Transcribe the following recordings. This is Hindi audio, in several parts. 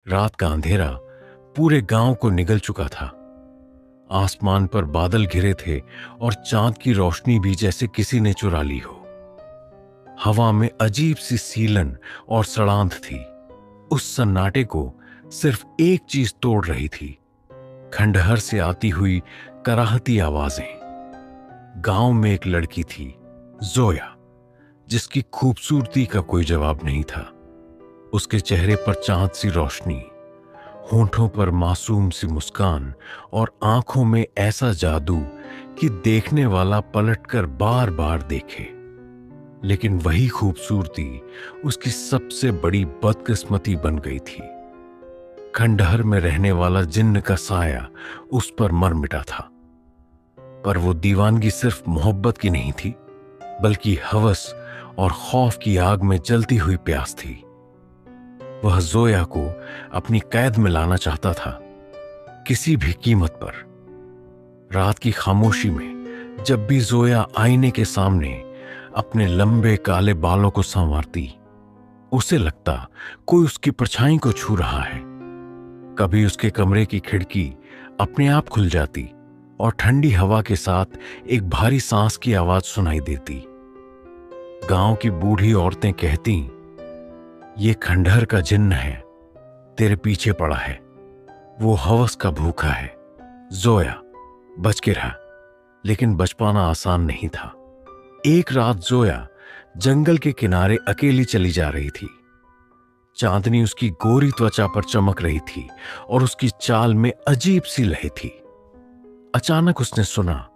रात का अंधेरा पूरे गांव को निगल चुका था। आसमान पर बादल घिरे थे और चांद की रोशनी भी जैसे किसी ने चुरा ली हो। हवा में अजीब सी सीलन और सड़ांध थी। उस सन्नाटे को सिर्फ एक चीज तोड़ रही थी, खंडहर से आती हुई कराहती आवाजें। गांव में एक लड़की थी, जोया, जिसकी खूबसूरती का कोई जवाब नहीं था। उसके चेहरे पर चांद सी रोशनी, होठों पर मासूम सी मुस्कान और आंखों में ऐसा जादू कि देखने वाला पलटकर बार बार देखे। लेकिन वही खूबसूरती उसकी सबसे बड़ी बदकिस्मती बन गई थी। खंडहर में रहने वाला जिन्न का साया उस पर मर मिटा था। पर वो दीवानगी सिर्फ मोहब्बत की नहीं थी, बल्कि हवस और खौफ की आग में जलती हुई प्यास थी। वह जोया को अपनी कैद में लाना चाहता था, किसी भी कीमत पर। रात की खामोशी में जब भी जोया आईने के सामने अपने लंबे काले बालों को संवारती, उसे लगता कोई उसकी परछाई को छू रहा है। कभी उसके कमरे की खिड़की अपने आप खुल जाती और ठंडी हवा के साथ एक भारी सांस की आवाज सुनाई देती। गांव की बूढ़ी औरतें कहती, ये खंडहर का जिन्न है, तेरे पीछे पड़ा है, वो हवस का भूखा है। जोया, बच के रहा। लेकिन बच पाना आसान नहीं था। एक रात जोया जंगल के किनारे अकेली चली जा रही थी। चांदनी उसकी गोरी त्वचा पर चमक रही थी और उसकी चाल में अजीब सी लय थी। अचानक उसने सुना,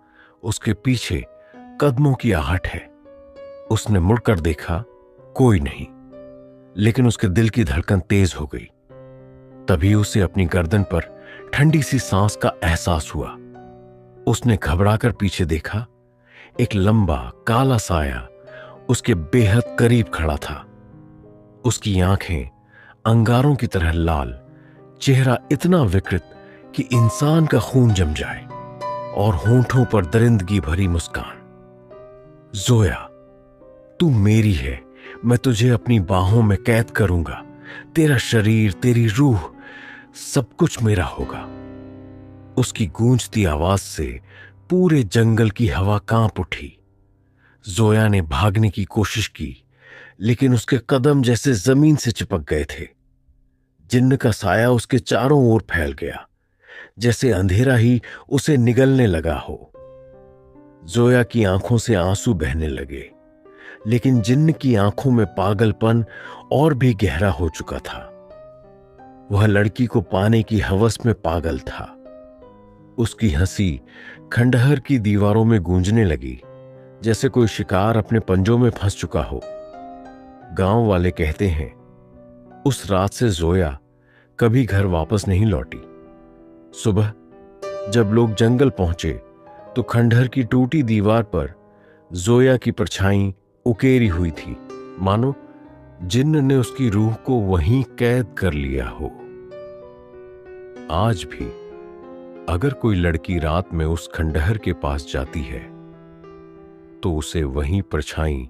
उसके पीछे कदमों की आहट है। उसने मुड़कर देखा, कोई नहीं। लेकिन उसके दिल की धड़कन तेज हो गई। तभी उसे अपनी गर्दन पर ठंडी सी सांस का एहसास हुआ। उसने घबराकर पीछे देखा। एक लंबा काला साया उसके बेहद करीब खड़ा था। उसकी आंखें अंगारों की तरह लाल, चेहरा इतना विकृत कि इंसान का खून जम जाए, और होंठों पर दरिंदगी भरी मुस्कान। जोया, तू मेरी है, मैं तुझे अपनी बाहों में कैद करूंगा। तेरा शरीर, तेरी रूह, सब कुछ मेरा होगा। उसकी गूंजती आवाज से पूरे जंगल की हवा कांप उठी। जोया ने भागने की कोशिश की, लेकिन उसके कदम जैसे जमीन से चिपक गए थे। जिन्न का साया उसके चारों ओर फैल गया, जैसे अंधेरा ही उसे निगलने लगा हो। जोया की आंखों से आंसू बहने लगे, लेकिन जिन्न की आंखों में पागलपन और भी गहरा हो चुका था। वह लड़की को पाने की हवस में पागल था। उसकी हंसी खंडहर की दीवारों में गूंजने लगी, जैसे कोई शिकार अपने पंजों में फंस चुका हो। गांव वाले कहते हैं, उस रात से जोया कभी घर वापस नहीं लौटी। सुबह जब लोग जंगल पहुंचे तो खंडहर की टूटी दीवार पर जोया की परछाई उकेरी हुई थी, मानो जिन्न ने उसकी रूह को वहीं कैद कर लिया हो। आज भी अगर कोई लड़की रात में उस खंडहर के पास जाती है तो उसे वहीं परछाई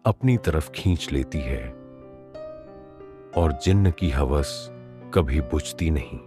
अपनी तरफ खींच लेती है, और जिन्न की हवस कभी बुझती नहीं।